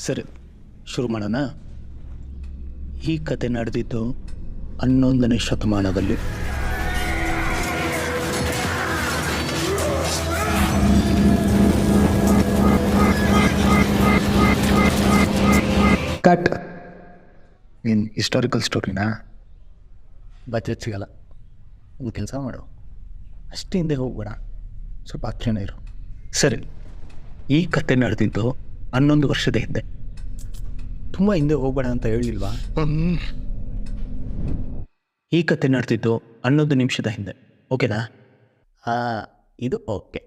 ಸರಿ, ಶುರು ಮಾಡೋಣ. ಈ ಕತೆ ನಡೆದಿದ್ದು 11ನೇ ಶತಮಾನದಲ್ಲಿ. ಕಟ್. ಏನು ಹಿಸ್ಟಾರಿಕಲ್ ಸ್ಟೋರಿನಾ? ಬಜೆಟ್ ಸಿಗಲ್ಲ. ಒಂದು ಕೆಲಸ ಮಾಡು, ಅಷ್ಟು ಹಿಂದೆ ಹೋಗ್ಬೇಡ, ಸ್ವಲ್ಪ ಹತ್ರನೇ ಇರು. ಸರಿ, ಈ ಕತೆ ನಡೆದಿದ್ದು 11 ವರ್ಷದ ಹಿಂದೆ. ತುಂಬ ಹಿಂದೆ ಹೋಗ್ಬೇಡ ಅಂತ ಹೇಳಿಲ್ವಾ? ಈ ಕತೆ ನಡೆದಿದ್ದು 11 ನಿಮಿಷದ ಹಿಂದೆ. ಓಕೆನಾ? ಇದು ಓಕೆ.